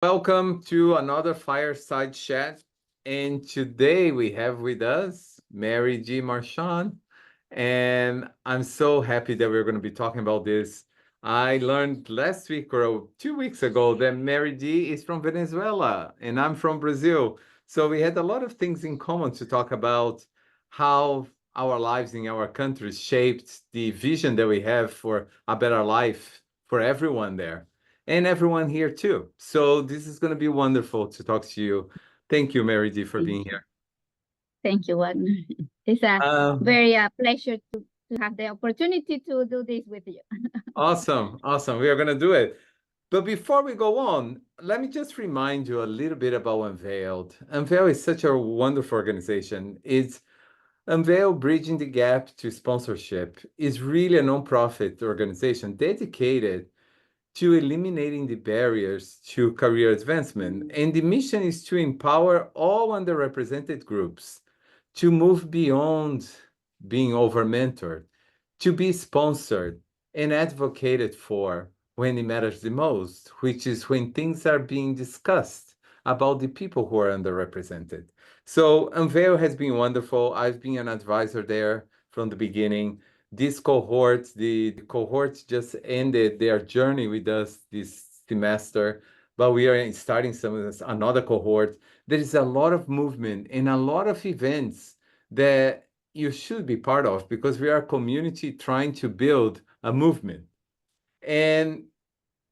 Welcome to another Fireside Chat. And today we have with us Marydee Marchan. And I'm so happy that we're going to be talking about this. I learned last week or 2 weeks ago that Marydee is from Venezuela and I'm from Brazil. So we had a lot of things in common to talk about how our lives in our countries shaped the vision that we have for a better life for everyone there and everyone here too. So this is going to be wonderful to talk to you. Thank you, Marydee, for Thank being you. here. Thank you, Wagner. It's a Um, very pleasure to have the opportunity to do this with you. awesome, awesome. We are going to do it. But before we go on, let me just remind you a little bit about Unveiled. Unveiled is such a wonderful organization. It's Unveiled Bridging the Gap to Sponsorship is really a nonprofit organization dedicated to eliminating the barriers to career advancement. And the mission is to empower all underrepresented groups to move beyond being over mentored, to be sponsored and advocated for when it matters the most, which is when things are being discussed about the people who are underrepresented. So Unveil has been wonderful. I've been an advisor there from the beginning. This cohort, the cohort just ended their journey with us this semester, but we are starting another cohort. There is a lot of movement and a lot of events that you should be part of because we are a community trying to build a movement. And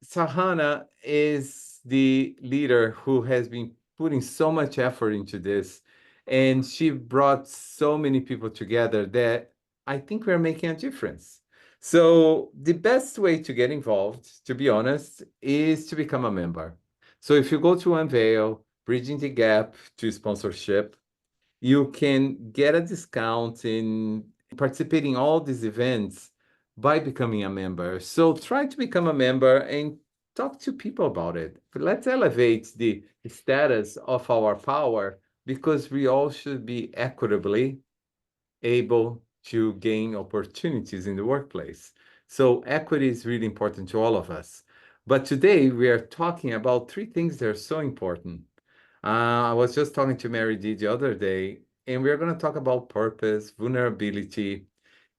Sahana is the leader who has been putting so much effort into this. And she brought so many people together that I think we're making a difference. So, the best way to get involved, to be honest, is to become a member. So, if you go to Unveil, Bridging the Gap to Sponsorship, you can get a discount in participating in all these events by becoming a member. So try to become a member and talk to people about it. Let's elevate the status of our power because we all should be equitably able to gain opportunities in the workplace. So equity is really important to all of us. But today we are talking about three things that are so important. I was just talking to Marydee the other day, and we're going to talk about purpose, vulnerability,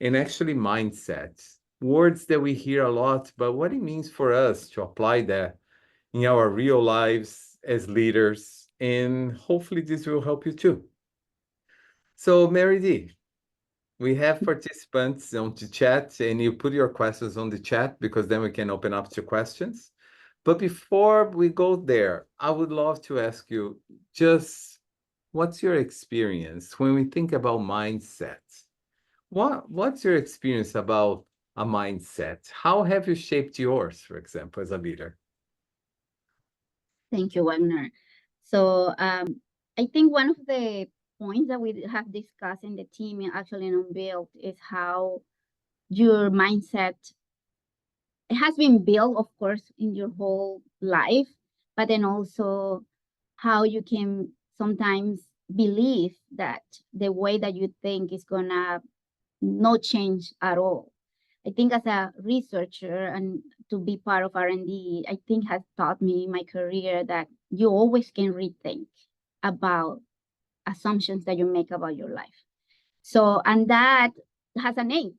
and actually mindset. Words that we hear a lot, but what it means for us to apply that in our real lives as leaders. And hopefully, this will help you too. So, Marydee, we have participants on the chat, and you put your questions on the chat because then we can open up to questions. But before we go there, I would love to ask you just what's your experience when we think about mindset? What's your experience about a mindset? How have you shaped yours, for example, as a leader? Thank you, Wagner. So I think one of the points that we have discussed in the team actually in Unveiled is how your mindset it has been built, of course, in your whole life, but then also how you can sometimes believe that the way that you think is gonna no change at all. I think as a researcher and to be part of R&D, I think has taught me in my career that you always can rethink about assumptions that you make about your life. So, and that has a name.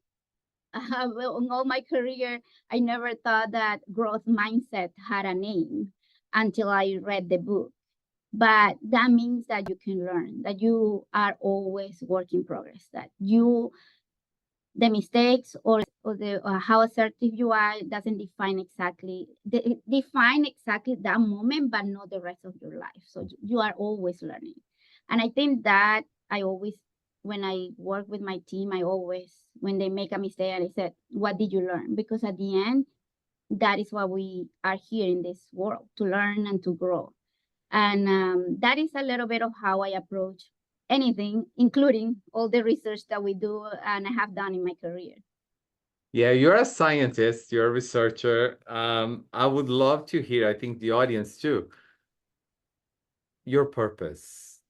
Well, in all my career, I never thought that growth mindset had a name until I read the book. But that means that you can learn, that you are always work in progress, that you the mistakes or the how assertive you are doesn't define exactly that moment, but not the rest of your life. So you are always learning, and I think that I always, when I work with my team, I always, when they make a mistake, I said, "What did you learn?" Because at the end, that is what we are here in this world to learn and to grow. And that is a little bit of how I approach anything, including all the research that we do and I have done in my career. Yeah, you're a scientist, you're a researcher. I would love to hear, I think the audience too, your purpose.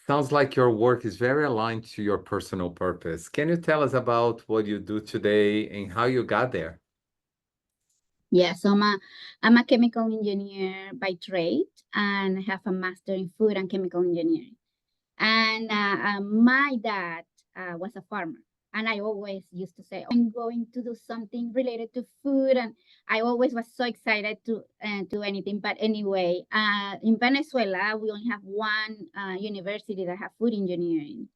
Sounds like your work is very aligned to your personal purpose. Can you tell us about what you do today and how you got there? Yeah, so I'm a chemical engineer by trade, and I have a master in food and chemical engineering. And my dad was a farmer. And I always used to say, I'm going to do something related to food. And I always was so excited to do anything. But anyway, in Venezuela, we only have one university that have food engineering.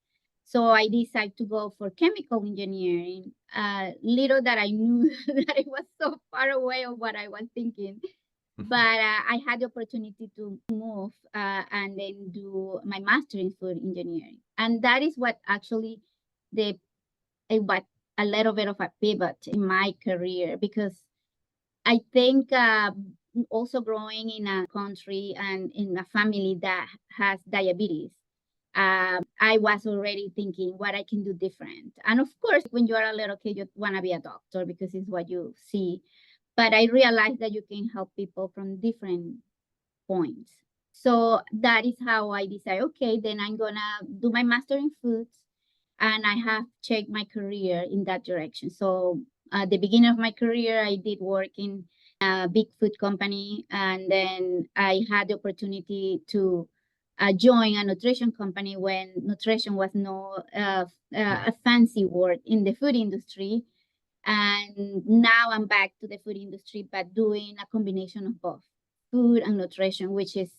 So I decided to go for chemical engineering. Little that I knew that it was so far away of what I was thinking. But I had the opportunity to move and then do my master in food engineering, and that is what actually the what a little bit of a pivot in my career, because I think also growing in a country and in a family that has diabetes, I was already thinking what I can do different. And of course, when you are a little kid, you want to be a doctor because it's what you see. But I realized that you can help people from different points. So that is how I decided, okay, then I'm gonna do my master in foods, and I have checked my career in that direction. So at the beginning of my career, I did work in a big food company, and then I had the opportunity to join a nutrition company when nutrition was no a fancy word in the food industry. And now I'm back to the food industry, but doing a combination of both food and nutrition, which is,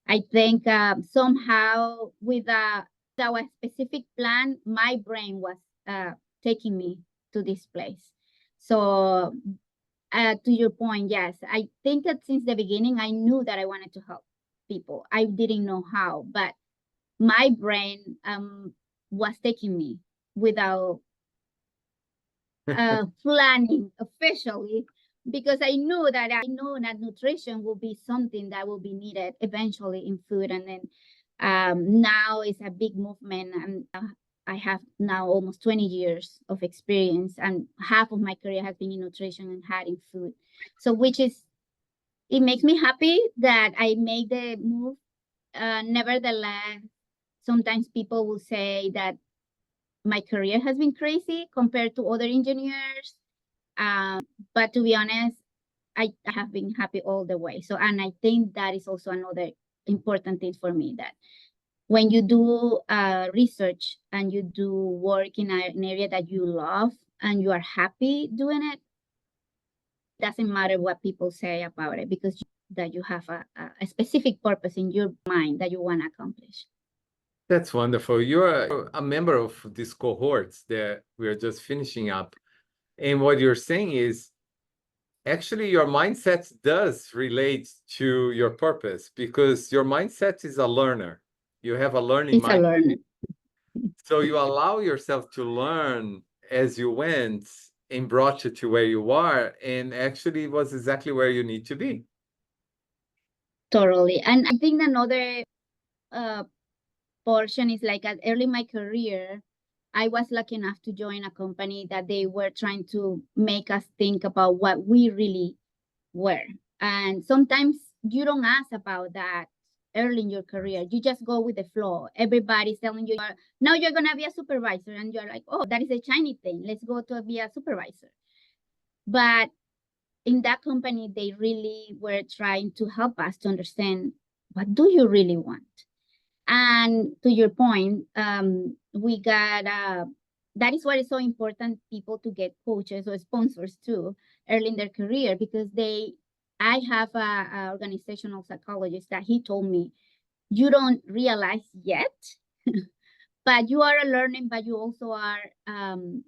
I think, somehow with our specific plan, my brain was taking me to this place. So, to your point, yes, I think that since the beginning, I knew that I wanted to help people. I didn't know how, but my brain was taking me without planning officially, because I knew that nutrition will be something that will be needed eventually in food. And then now it's a big movement, and I have now almost 20 years of experience, and half of my career has been in nutrition and had in food. So which is, it makes me happy that I made the move. Nevertheless, sometimes people will say that my career has been crazy compared to other engineers. But to be honest, I have been happy all the way. So, and I think that is also another important thing for me, that when you do research and you do work in an area that you love and you are happy doing it, doesn't matter what people say about it, because that you have a specific purpose in your mind that you want to accomplish. That's wonderful. You're a member of these cohorts that we are just finishing up. And what you're saying is actually your mindset does relate to your purpose, because your mindset is a learner. You have a learning It's a mind. learner. So you allow yourself to learn as you went and brought you to where you are, and actually was exactly where you need to be. Totally. And I think another uh, portion is like, at early in my career, I was lucky enough to join a company that they were trying to make us think about what we really were. And sometimes you don't ask about that early in your career. You just go with the flow. Everybody's telling you, now you're going to be a supervisor. And you're like, oh, that is a shiny thing. Let's go to be a supervisor. But in that company, they really were trying to help us to understand, what do you really want? And to your point, we got that is why it's so important people to get coaches or sponsors too early in their career, because I have a organizational psychologist that he told me, you don't realize yet, but you are learning, but you also are kind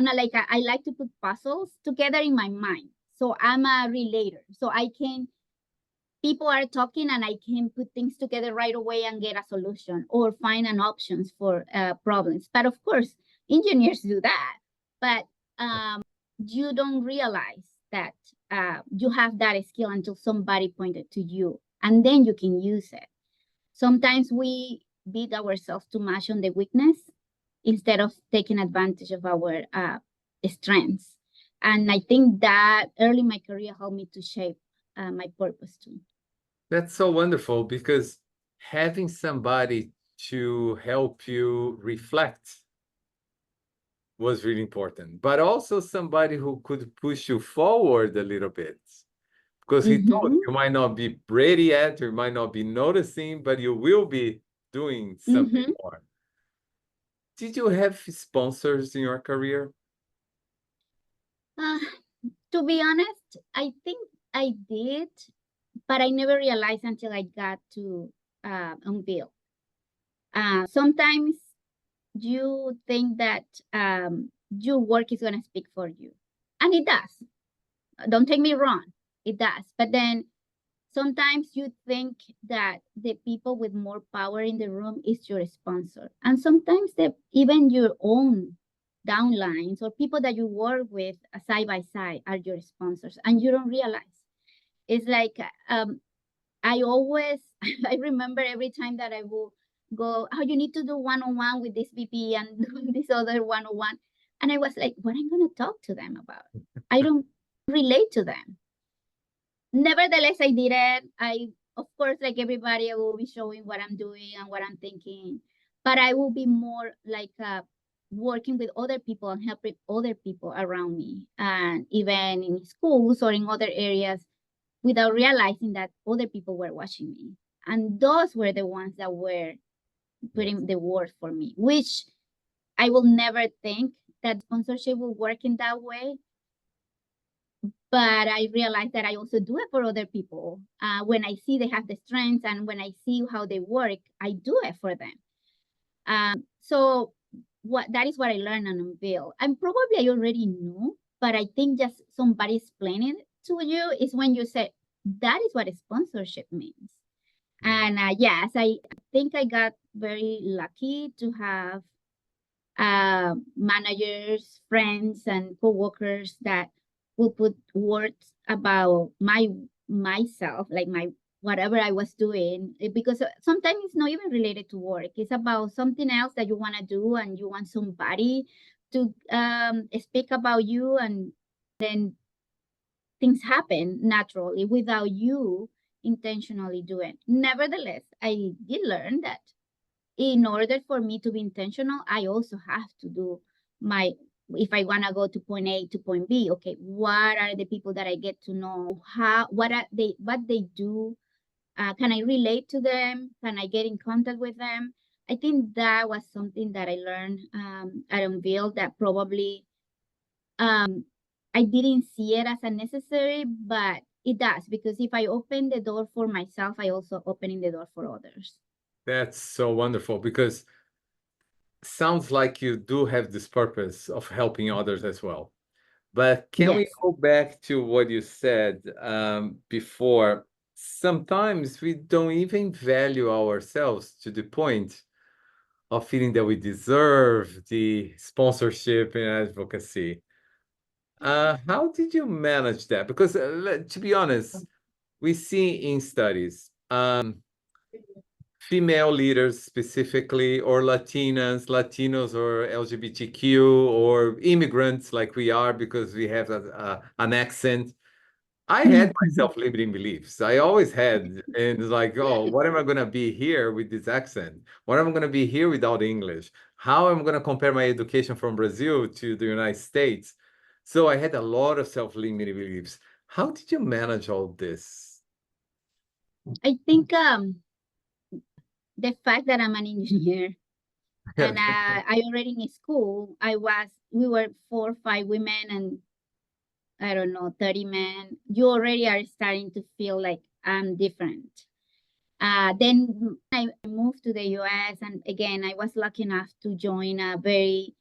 of like I like to put puzzles together in my mind. So I'm a relator. So I can, people are talking and I can put things together right away and get a solution or find an options for problems. But of course, engineers do that. But you don't realize that you have that skill until somebody pointed to you, and then you can use it. Sometimes we beat ourselves too much on the weakness instead of taking advantage of our strengths. And I think that early in my career helped me to shape my purpose too. That's so wonderful, because having somebody to help you reflect was really important, but also somebody who could push you forward a little bit. Because he told you might not be ready yet, you might not be noticing, but you will be doing something more. Did you have sponsors in your career? To be honest, I think I did, but I never realized until I got to Unveiled. Sometimes you think that your work is going to speak for you, and it does. Don't take me wrong, it does. But then sometimes you think that the people with more power in the room is your sponsor, and sometimes even your own downlines or people that you work with side by side are your sponsors, and you don't realize. It's like I always I remember every time that I will go, oh, you need to do one-on-one with this VP and this other one-on-one, and I was like, what am I going to talk to them about? I don't relate to them. Nevertheless, I did it. Of course, like everybody, I will be showing what I'm doing and what I'm thinking, but I will be more like working with other people and helping other people around me, and even in schools or in other areas, without realizing that other people were watching me. And those were the ones that were putting the word for me, which I will never think that sponsorship will work in that way. But I realized that I also do it for other people. When I see they have the strengths and when I see how they work, I do it for them. So that is what I learned on Unveil. And probably I already knew, but I think just somebody explaining it to you is when you say, that is what a sponsorship means. And yes, I think I got very lucky to have managers, friends, and coworkers that will put words about myself, like my whatever I was doing, because sometimes it's not even related to work. It's about something else that you want to do, and you want somebody to speak about you, and then things happen naturally without you intentionally doing. Nevertheless, I did learn that in order for me to be intentional, I also have to do if I want to go to point A to point B, okay, what are the people that I get to know? What they do? Can I relate to them? Can I get in contact with them? I think that was something that I learned at Unveiled that probably I didn't see it as a necessary, but it does, because if I open the door for myself, I also opening the door for others. That's so wonderful, because sounds like you do have this purpose of helping others as well. But can we go back to what you said before? Sometimes we don't even value ourselves to the point of feeling that we deserve the sponsorship and advocacy. How did you manage that? Because to be honest, we see in studies, female leaders specifically, or Latinos or LGBTQ or immigrants like we are because we have an accent. I had my self-limiting beliefs. I always had, and it's like, oh, what am I going to be here with this accent? What am I going to be here without English? How am I going to compare my education from Brazil to the United States? So I had a lot of self-limiting beliefs. How did you manage all this? I think the fact that I'm an engineer and I already in school, we were 4 or 5 women and I don't know, 30 men. You already are starting to feel like I'm different. Then I moved to the US, and again, I was lucky enough to join a very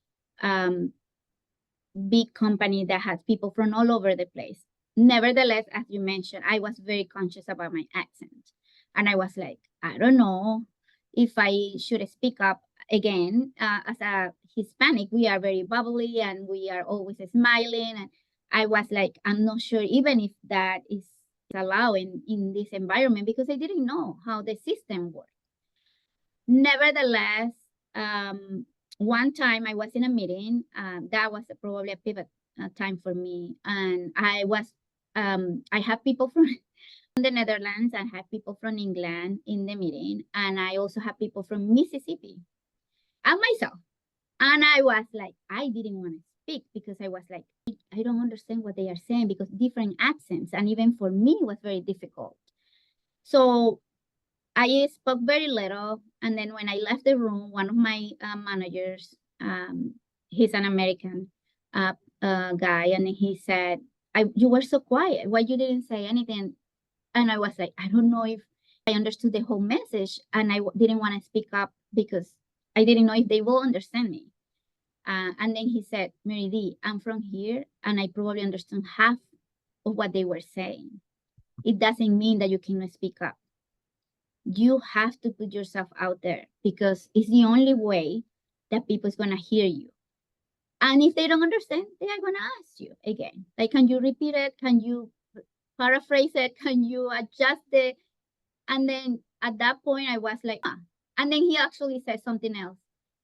big company that has people from all over the place. Nevertheless, as you mentioned, I was very conscious about my accent. And I was like, I don't know if I should speak up again. As a Hispanic, we are very bubbly and we are always smiling. And I was like, I'm not sure even if that is allowed in this environment, because I didn't know how the system worked. Nevertheless, one time I was in a meeting, that was probably a pivot time for me. And I have people from the Netherlands, I have people from England in the meeting, and I also have people from Mississippi and myself. And I was like, I didn't want to speak because I was like, I don't understand what they are saying because different accents. And even for me, it was very difficult. So I spoke very little. And then when I left the room, one of my managers, he's an American guy, and he said, you were so quiet. Why you didn't say anything? And I was like, I don't know if I understood the whole message. And I didn't want to speak up because I didn't know if they will understand me. And then he said, Marydee, I'm from here, and I probably understand half of what they were saying. It doesn't mean that you cannot speak up. You have to put yourself out there because it's the only way that people is going to hear you. And if they don't understand, they are going to ask you again. Like, can you repeat it? Can you paraphrase it? Can you adjust it? And then at that point, I was like, ah. And then he actually said something else.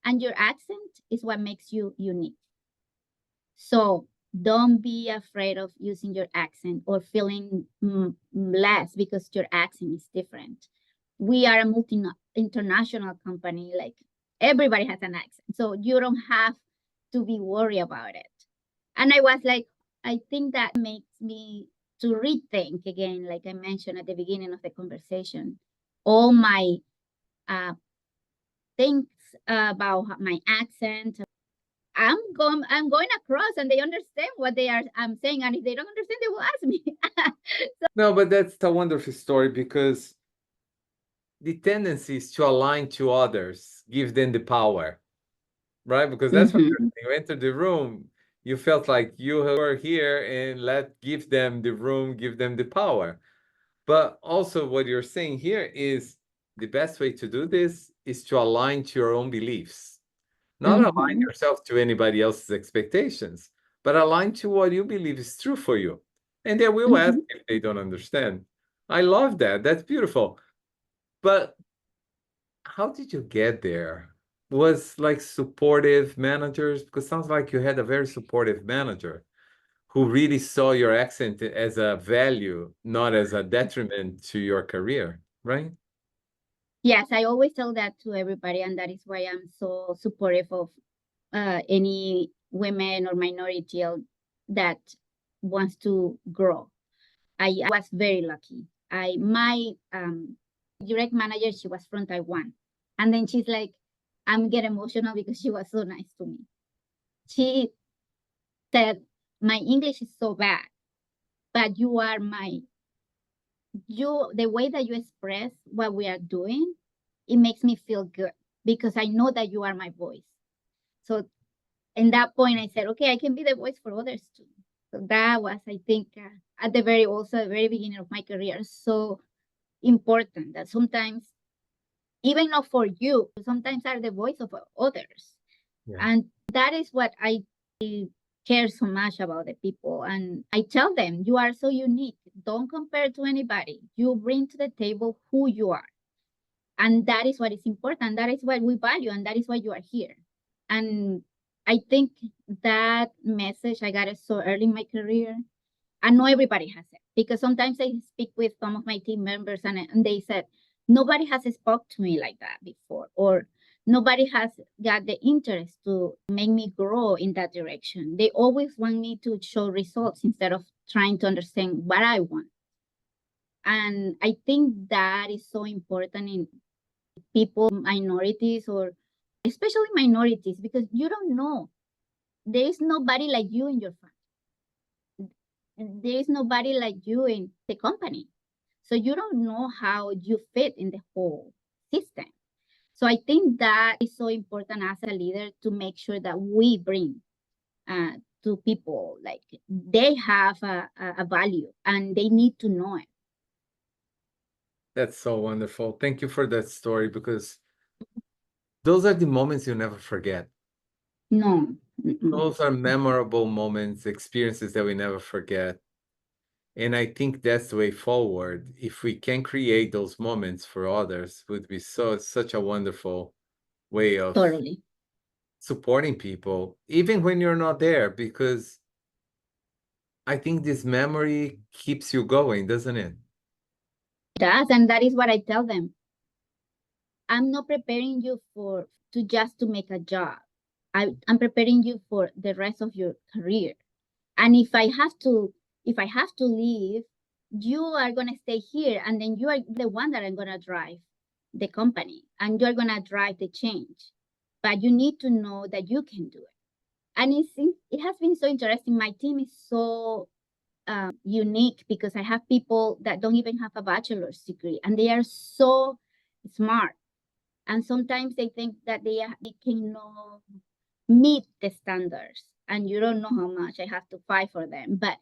And your accent is what makes you unique. So don't be afraid of using your accent or feeling less because your accent is different. We are a international company. Like everybody has an accent. So you don't have to be worried about it. And I was like, I think that makes me to rethink again, like I mentioned at the beginning of the conversation, all my things about my accent. I'm going across and they understand what I'm saying. And if they don't understand, they will ask me. No, but that's a wonderful story because the tendency is to align to others, give them the power, right? Because that's what you enter the room, you felt like you were here and give them the room, give them the power. But also what you're saying here is the best way to do this is to align to your own beliefs, not align yourself to anybody else's expectations, but align to what you believe is true for you. And they will ask if they don't understand. I love that. That's beautiful. But how did you get there? Was like supportive managers? Because it sounds like you had a very supportive manager who really saw your accent as a value, not as a detriment to your career, right? Yes, I always tell that to everybody, and that is why I'm so supportive of any women or minority that wants to grow. I was very lucky. My direct manager, she was from Taiwan, and then she's like, I'm getting emotional because she was so nice to me. She said, my English is so bad, but you are the way that you express what we are doing, it makes me feel good because I know that you are my voice. So in that point, I said, okay, I can be the voice for others too. So that was, I think, at the very beginning of my career, so important that sometimes, even not for you, sometimes are the voice of others. Yeah. And that is what I care so much about the people. And I tell them, you are so unique. Don't compare to anybody. You bring to the table who you are. And that is what is important. That is what we value. And that is why you are here. And I think that message, I got it so early in my career. I know everybody has it because sometimes I speak with some of my team members and they said, nobody has spoke to me like that before, or nobody has got the interest to make me grow in that direction. They always want me to show results instead of trying to understand what I want. And I think that is so important in people, minorities, or especially minorities, because you don't know. There is nobody like you in your family. There is nobody like you in the company. So you don't know how you fit in the whole system. So I think that is so important as a leader to make sure that we bring to people, like they have a value and they need to know it. That's so wonderful. Thank you for that story because those are the moments you never forget. No. Those are memorable moments, experiences that we never forget. And I think that's the way forward. If we can create those moments for others, would be such a wonderful way of Totally. supporting people, even when you're not there, because I think this memory keeps you going, doesn't it? It does, and that is what I tell them. I'm not preparing you to just to make a job. I'm preparing you for the rest of your career. And if I have to leave, you are gonna stay here, and then you are the one that I'm gonna drive the company, and you're gonna drive the change. But you need to know that you can do it. And it has been so interesting. My team is so unique because I have people that don't even have a bachelor's degree, and they are so smart. And sometimes they think that they cannot meet the standards, and you don't know how much I have to fight for them. But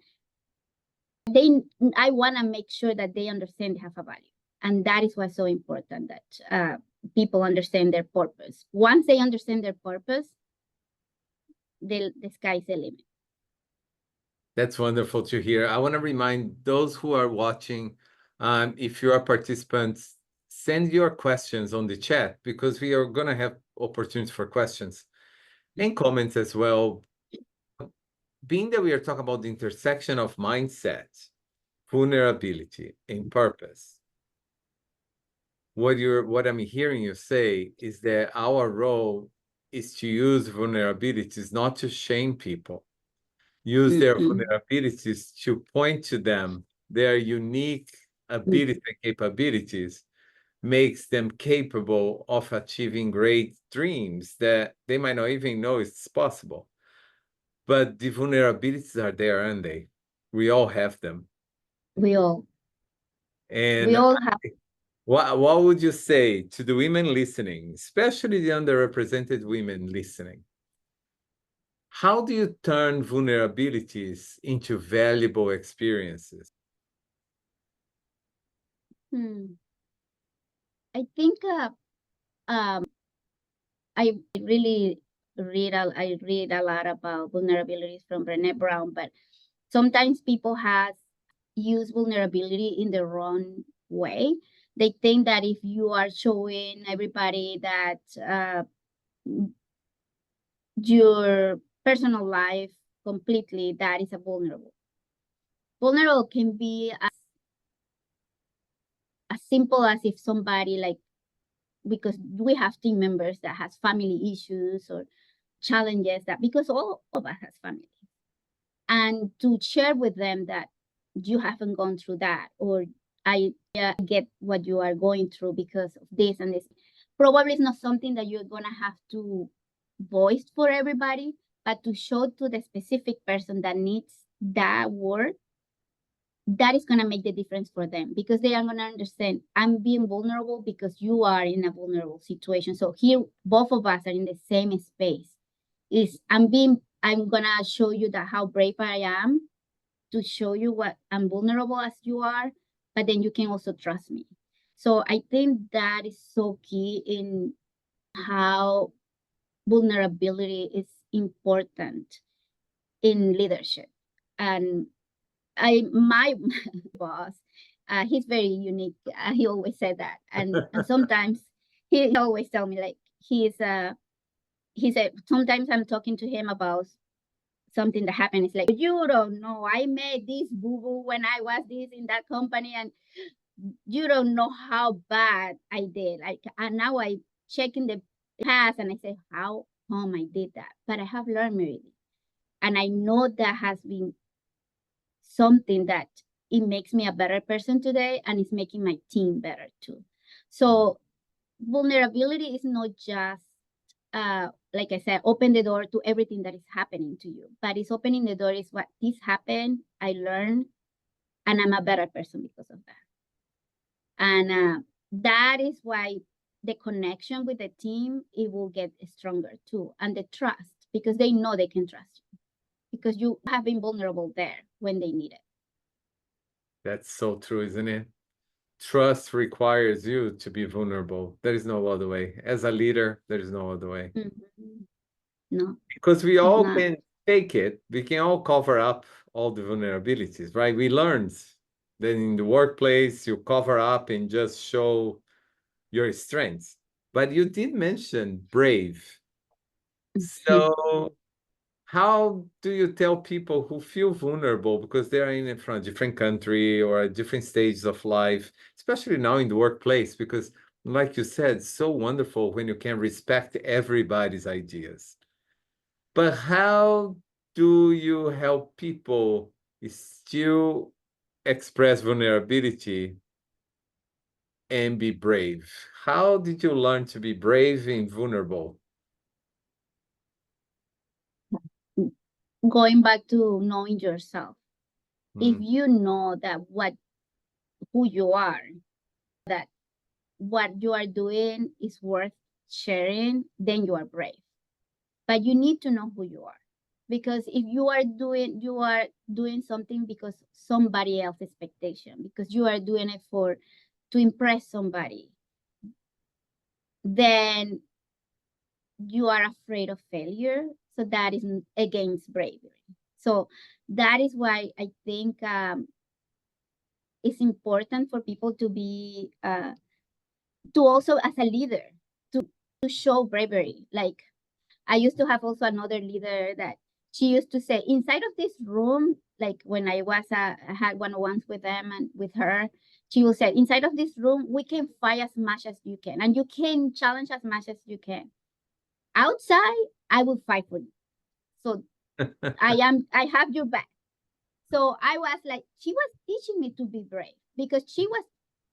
I want to make sure that they understand they have a value, and that is what's so important, that people understand their purpose. Once they understand their purpose, the sky's the limit. That's wonderful to hear. I want to remind those who are watching, if you are participants, send your questions on the chat, because we are going to have opportunities for questions and comments as well. Being that we are talking about the intersection of mindset, vulnerability, and purpose, what I'm hearing you say is that our role is to use vulnerabilities not to shame people, use their vulnerabilities to point to them their unique abilities and capabilities, makes them capable of achieving great dreams that they might not even know is possible. But the vulnerabilities are there, aren't they? We all have them. We all And have. what would you say to the women listening, especially the underrepresented women listening? How do you turn vulnerabilities into valuable experiences? I think I really read a lot about vulnerabilities from Brené Brown, but sometimes people have used vulnerability in the wrong way. They think that if you are showing everybody that your personal life completely, that is a vulnerable. Vulnerable can be as simple as if somebody, like, because we have team members that has family issues or challenges, that because all of us has family, and to share with them that you haven't gone through that, or I get what you are going through because of this and this. Probably it's not something that you're gonna have to voice for everybody, but to show to the specific person that needs that word, that is going to make the difference for them, because they are going to understand I'm being vulnerable because you are in a vulnerable situation. So here, both of us are in the same space. I'm going to show you that how brave I am to show you what I'm vulnerable as you are, but then you can also trust me. So I think that is so key in how vulnerability is important in leadership. And my boss, he's very unique. He always said that, and sometimes he always tell me, like, he said sometimes I'm talking to him about something that happened. It's like, you don't know, I made this boo boo when I was this in that company, and you don't know how bad I did. Like, and now I check in the past and I say, how come I did that? But I have learned, Marydee, and I know that has been something that it makes me a better person today, and it's making my team better too. So vulnerability is not just like I said, open the door to everything that is happening to you, but it's opening the door is what this happened, I learned, and I'm a better person because of that. And that is why the connection with the team, it will get stronger too, and the trust, because they know they can trust you because you have been vulnerable there when they need it. That's so true, isn't it? Trust requires you to be vulnerable. There is no other way. As a leader, there is no other way. No, because we all can fake it. We can all cover up all the vulnerabilities, right? We learned that in the workplace, you cover up and just show your strengths. But you did mention brave. So how do you tell people who feel vulnerable because they are in from a different country or at different stages of life, especially now in the workplace? Because like you said, so wonderful when you can respect everybody's ideas. But how do you help people still express vulnerability and be brave? How did you learn to be brave and vulnerable? Going back to knowing yourself. If Mm. you know that who you are, that what you are doing is worth sharing, then you are brave. But you need to know who you are. Because if you are doing something because somebody else's expectation, because you are doing it to impress somebody, then you are afraid of failure. So that is against bravery. So that is why I think it's important for people to be to also as a leader to show bravery. Like I used to have also another leader that she used to say inside of this room, like when I had one-on-ones with them and with her, she will say inside of this room we can fight as much as you can and you can challenge as much as you can. Outside, I will fight for you. So I have your back. So I was like, she was teaching me to be brave because she was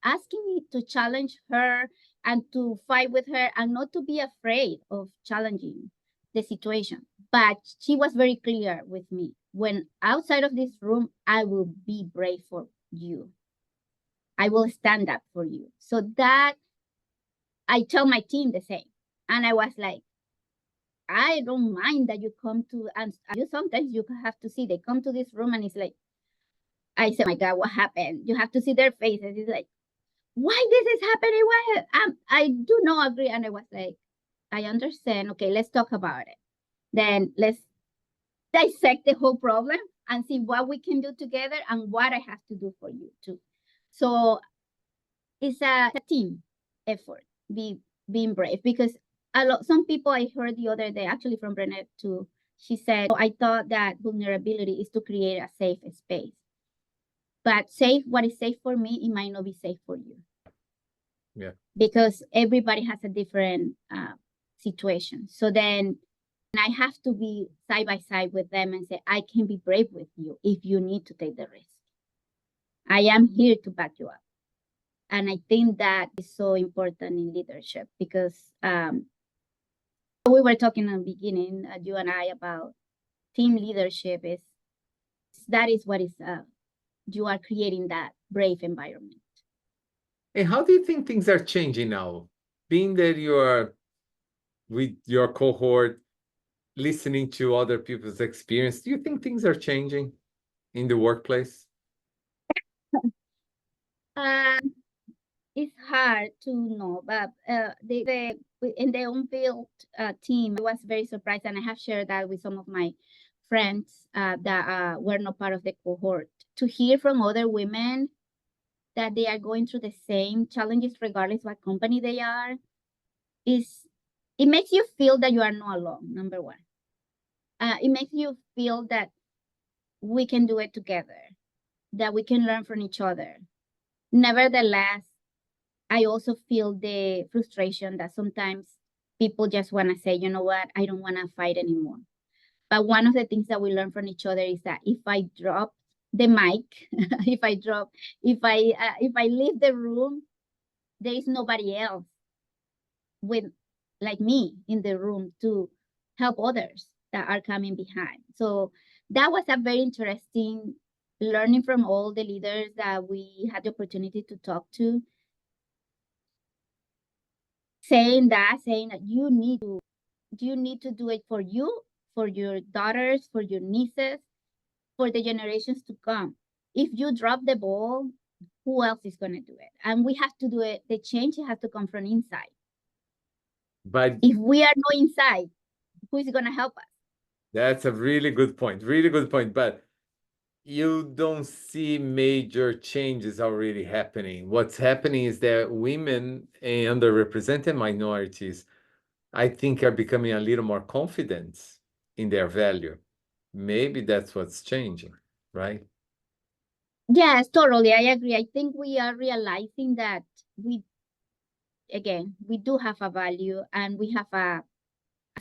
asking me to challenge her and to fight with her and not to be afraid of challenging the situation. But she was very clear with me when outside of this room, I will be brave for you. I will stand up for you. So that I tell my team the same. And I was like, I don't mind that you come to, and you sometimes you have to see they come to this room and it's like, I said, oh my God, what happened? You have to see their faces. It's like, why this is happening? Why? I do not agree. And I was like, I understand. Okay, let's talk about it. Then let's dissect the whole problem and see what we can do together and what I have to do for you too. So it's a team effort, being brave because some people I heard the other day, actually from Brené too, she said, oh, I thought that vulnerability is to create a safe space. But safe, what is safe for me, it might not be safe for you. Yeah. Because everybody has a different situation. So then I have to be side by side with them and say, I can be brave with you if you need to take the risk. I am here to back you up. And I think that is so important in leadership because we were talking in the beginning, you and I, about team leadership that is what is you are creating that brave environment. And how do you think things are changing now? Being that you are with your cohort, listening to other people's experience, do you think things are changing in the workplace? It's hard to know, but in the Unveiled team, I was very surprised, and I have shared that with some of my friends that were not part of the cohort, to hear from other women that they are going through the same challenges, regardless what company they are, it makes you feel that you are not alone. Number one, it makes you feel that we can do it together, that we can learn from each other. Nevertheless, I also feel the frustration that sometimes people just want to say, you know what, I don't want to fight anymore. But one of the things that we learn from each other is that if I drop the mic, if I leave the room, there is nobody else with like me in the room to help others that are coming behind. So that was a very interesting learning from all the leaders that we had the opportunity to talk to, saying that you need to do it for you, for your daughters, for your nieces, for the generations to come. If you drop the ball, who else is going to do it? And we have to do it. The change has to come from inside. But If we are not inside, who is going to help us? that's a really good point. Really good point. But you don't see major changes already happening. What's happening is that women and underrepresented minorities, I think, are becoming a little more confident in their value. Maybe that's what's changing, right? Yes, totally. I agree. I think we are realizing that we do have a value and we have a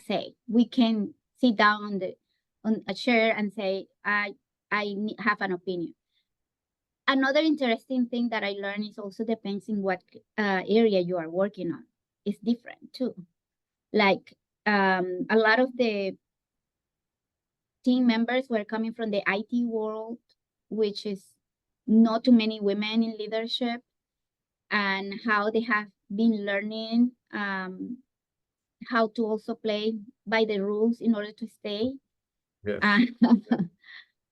say. We can sit down on a chair and say, have an opinion. Another interesting thing that I learned is also depends in what area you are working on. It's different too. Like a lot of the team members were coming from the IT world, which is not too many women in leadership, and how they have been learning how to also play by the rules in order to stay. Yes.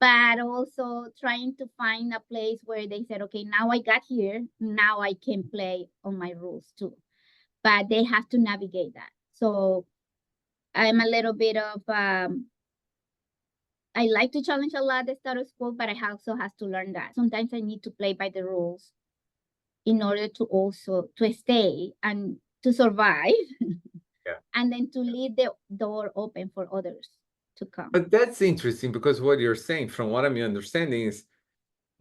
But also trying to find a place where they said, okay, now I got here, now I can play on my rules too. But they have to navigate that. So I'm a little bit of I like to challenge a lot the status quo, but I also have to learn that sometimes I need to play by the rules in order to also to stay and to survive, Yeah. and then to leave the door open for others to come. But that's interesting because what you're saying, from what I'm understanding, is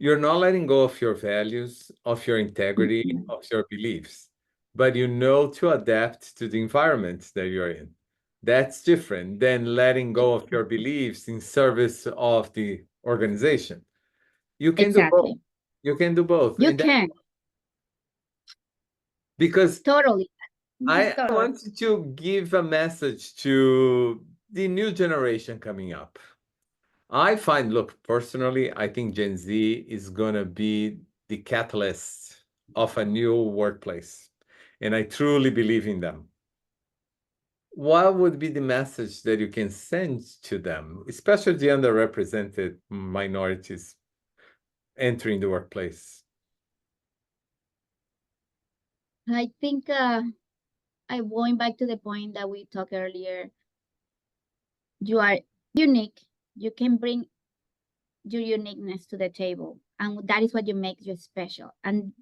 you're not letting go of your values, of your integrity, Mhm. of your beliefs, but you know to adapt to the environment that you're in. That's different than letting go of your beliefs in service of the organization. You can do both. Exactly. You can do both. You And that, can because totally. I Totally. wanted to give a message to the new generation coming up. I find, look, personally, I think Gen Z is going to be the catalyst of a new workplace. And I truly believe in them. What would be the message that you can send to them, especially the underrepresented minorities entering the workplace? I think I'm going back to the point that we talked earlier. You are unique. You can bring your uniqueness to the table, and that is what you make you special. And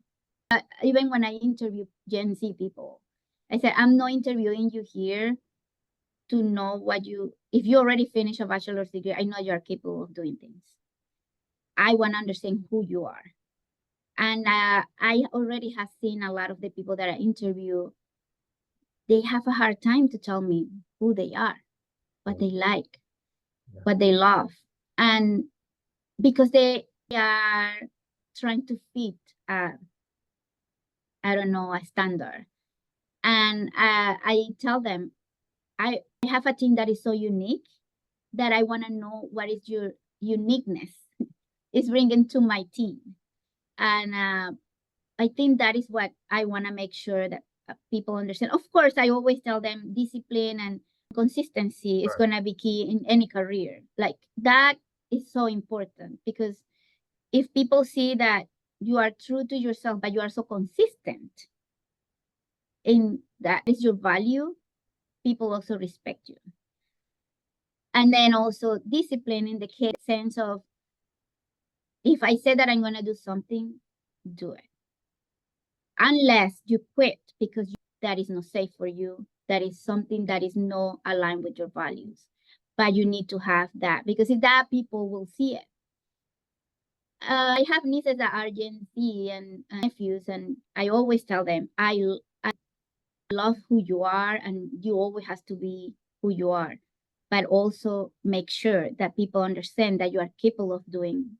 even when I interview Gen Z people, I said, I'm not interviewing you here to know what you, if you already finished a bachelor's degree, I know you are capable of doing things. I want to understand who you are. And I already have seen a lot of the people that I interview, they have a hard time to tell me who they are, what they like, what they love. And because they are trying to fit, I don't know, a standard. And I tell them, I have a team that is so unique that I want to know what is your uniqueness is bringing to my team. And I think that is what I want to make sure that people understand. Of course, I always tell them discipline and consistency is Right. going to be key in any career. Like that is so important, because if people see that you are true to yourself, but you are so consistent in that is your value, people also respect you. And then also discipline in the sense of, if I say that I'm going to do something, do it. Unless you quit because that is not safe for you, that is something that is not aligned with your values. But you need to have that, because if that, people will see it. I have nieces that are Gen Z and nephews, and I always tell them, I love who you are, and you always have to be who you are. But also make sure that people understand that you are capable of doing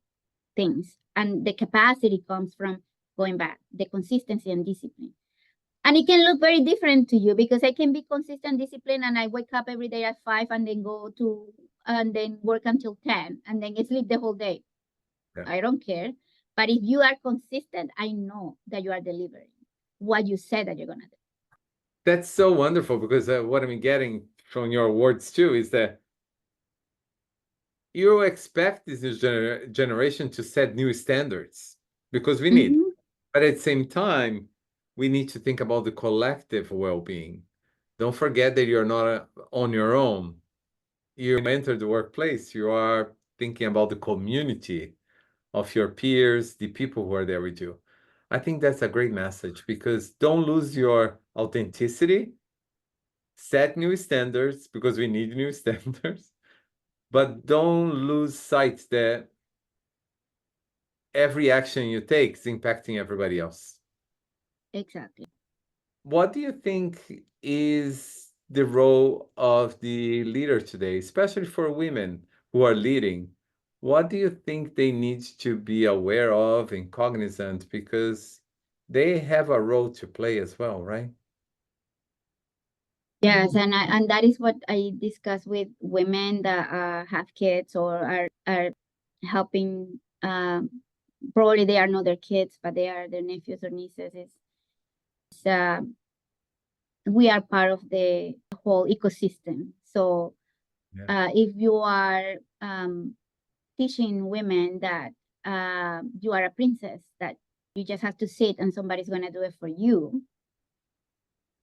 things. And the capacity comes from going back, the consistency and discipline. And it can look very different to you, because I can be consistent, disciplined, and I wake up every day at 5 and then go to, and then work until 10 and then sleep the whole day. Yeah. I don't care. But if you are consistent, I know that you are delivering what you said that you're going to do. That's so wonderful, because what I'm getting from your words too is that you expect this new generation to set new standards, because we need. Mm-hmm. But at the same time, we need to think about the collective well-being. Don't forget that you're not on your own. You enter the workplace, you are thinking about the community of your peers, the people who are there with you. I think that's a great message, because don't lose your authenticity, set new standards, because we need new standards, but don't lose sight that every action you take is impacting everybody else. Exactly. What do you think is the role of the leader today, especially for women who are leading? What do you think they need to be aware of and cognizant, because they have a role to play as well, right? Yes, and that is what I discuss with women that have kids or are helping. Probably they are not their kids, but they are their nephews or nieces. It's we are part of the whole ecosystem. So Yeah. if you are teaching women that you are a princess, that you just have to sit and somebody's going to do it for you,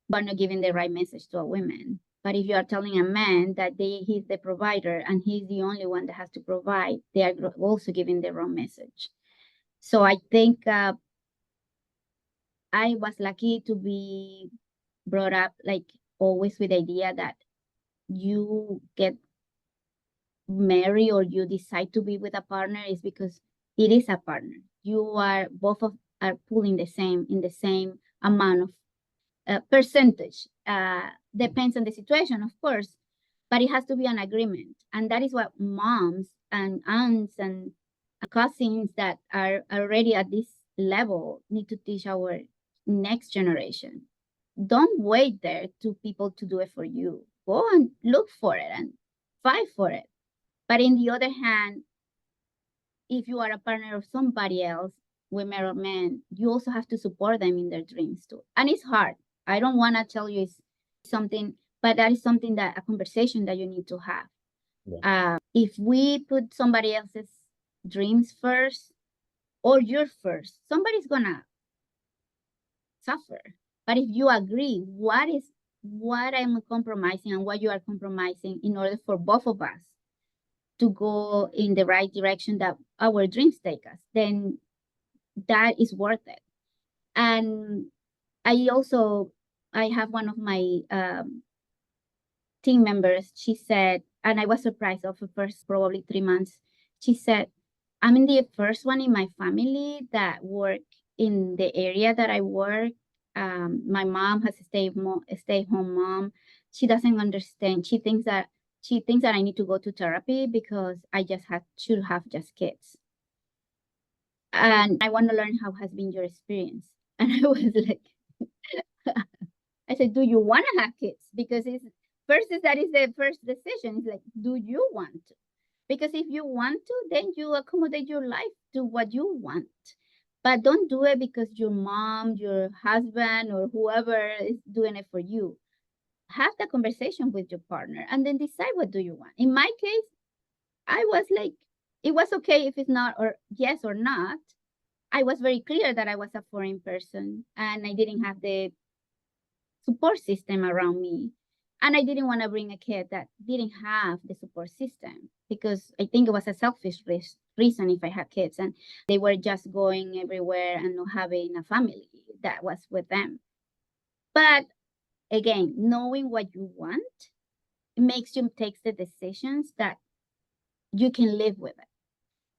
but not giving the right message to a woman. But if you are telling a man that he's the provider and he's the only one that has to provide, they are also giving the wrong message. So I think I was lucky to be brought up like always with the idea that you get married or you decide to be with a partner is because it is a partner. You are both of are pulling the same in the same amount of percentage. Depends on the situation, of course, but it has to be an agreement. And that is what moms and aunts and cousins that are already at this level need to teach our next generation. Don't wait there to people to do it for you. Go and look for it and fight for it. But in the other hand, if you are a partner of somebody else, women or men, you also have to support them in their dreams too. And it's hard. I don't want to tell you it's something, but that is something that a conversation that you need to have. Yeah. If we put somebody else's dreams first or your first, somebody's gonna suffer. But if you agree, what I'm compromising and what you are compromising in order for both of us to go in the right direction that our dreams take us, then that is worth it. And I have one of my team members, she said, and I was surprised of the first probably 3 months, she said, I'm in the first one in my family that work in the area that I work. My mom has a stay-home mom. She doesn't understand. She thinks that I need to go to therapy because I just should have just kids. And I want to learn how has been your experience. And I was like, I said, do you want to have kids? Because that is the first decision. It's like, do you want to? Because if you want to, then you accommodate your life to what you want. But don't do it because your mom, your husband, or whoever is doing it for you. Have the conversation with your partner and then decide what do you want. In my case, I was like, it was okay if it's not or yes or not. I was very clear that I was a foreign person and I didn't have the support system around me. And I didn't want to bring a kid that didn't have the support system because I think it was a selfish reason if I had kids and they were just going everywhere and not having a family that was with them. But again, knowing what you want makes you take the decisions that you can live with it.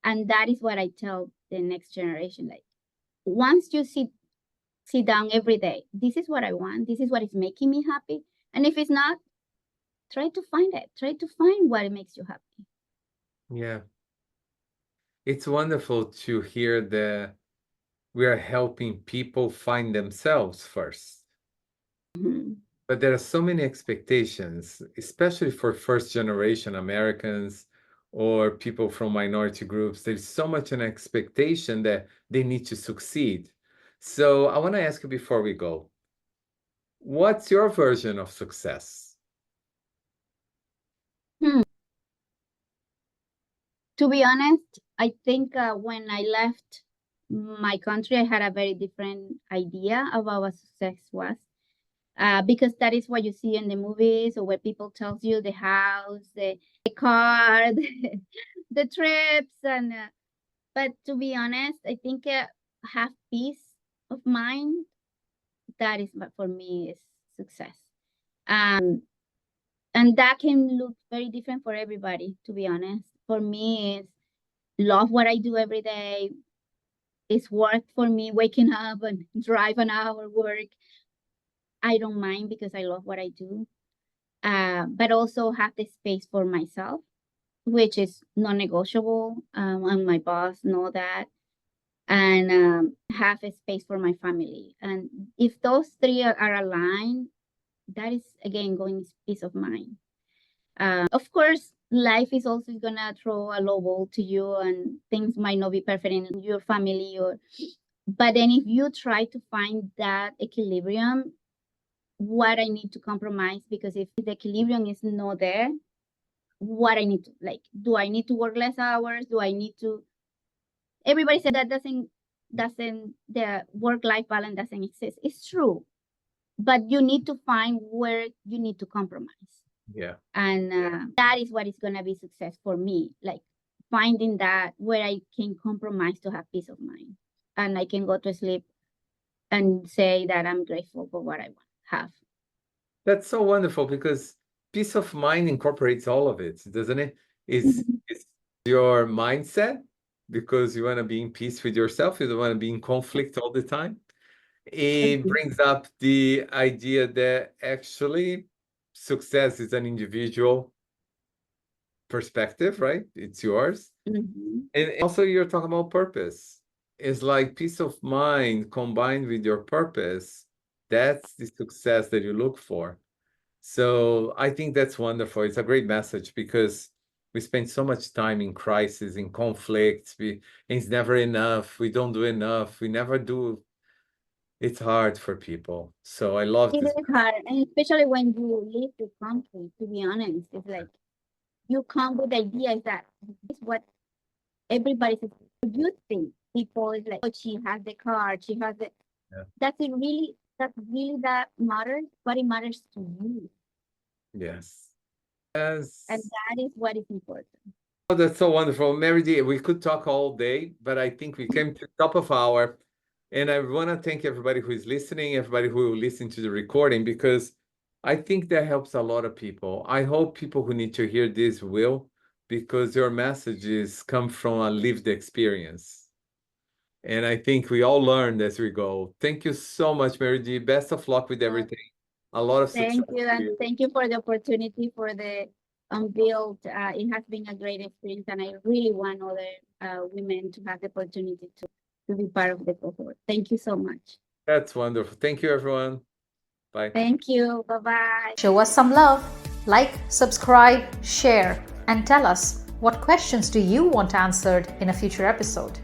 And that is what I tell the next generation. Like once you sit down every day, this is what I want, this is what is making me happy. And if it's not, try to find it. Try to find what makes you happy. Yeah. It's wonderful to hear that we are helping people find themselves first. Mm-hmm. But there are so many expectations, especially for first generation Americans or people from minority groups. There's so much an expectation that they need to succeed. So I want to ask you before we go, what's your version of success? To be honest, I think when I left my country, I had a very different idea about what success was. Because that is what you see in the movies or where people tells you the house, the car, the trips, and but to be honest, I think have peace of mind. That is what for me is success. And that can look very different for everybody. To be honest, for me, it's love what I do every day. It's work for me, waking up and drive an hour work. I don't mind because I love what I do. but also have the space for myself, which is non-negotiable, and my boss know that, and have a space for my family. And if those three are aligned, that is again going peace of mind. Of course, life is also gonna throw a low ball to you, and things might not be perfect in your family, but then if you try to find that equilibrium, what I need to compromise, because if the equilibrium is not there, what I need to, like, do I need to work less hours? Do I need to? Everybody said that doesn't the work-life balance doesn't exist. It's true, but you need to find where you need to compromise. Yeah. And that is what is going to be success for me, like finding that where I can compromise to have peace of mind, and I can go to sleep and say that I'm grateful for what I have. That's so wonderful, because peace of mind incorporates all of it, doesn't it? It's your mindset, because you want to be in peace with yourself. You don't want to be in conflict all the time. It brings up the idea that actually success is an individual perspective, right? It's yours. And also you're talking about purpose. It's like peace of mind combined with your purpose. That's the success that you look for. So I think that's wonderful. It's a great message, because we spend so much time in crisis, in conflicts. It's never enough. We don't do enough. We never do. It's hard for people. So I love It this. is hard, and especially when you leave the country, to be honest. It's like you come with ideas that this is what everybody's you think. People is like, oh, she has the car, she has the Yeah. that's really that matters, but it matters to you. Yes. Yes. And that is what is important. Oh, that's so wonderful. Marydee, we could talk all day, but I think we came to the top of hour. And I want to thank everybody who is listening, everybody who will listen to the recording, because I think that helps a lot of people. I hope people who need to hear this will, because your messages come from a lived experience. And I think we all learned as we go. Thank you so much, Marydee. Best of luck with everything. A lot of success. Thank you, and thank you for the opportunity for the Unveiled. It has been a great experience, and I really want other women to have the opportunity to be part of the cohort. Thank you so much. That's wonderful. Thank you, everyone. Bye. Thank you. Bye-bye. Show us some love. Like, subscribe, share, and tell us what questions do you want answered in a future episode.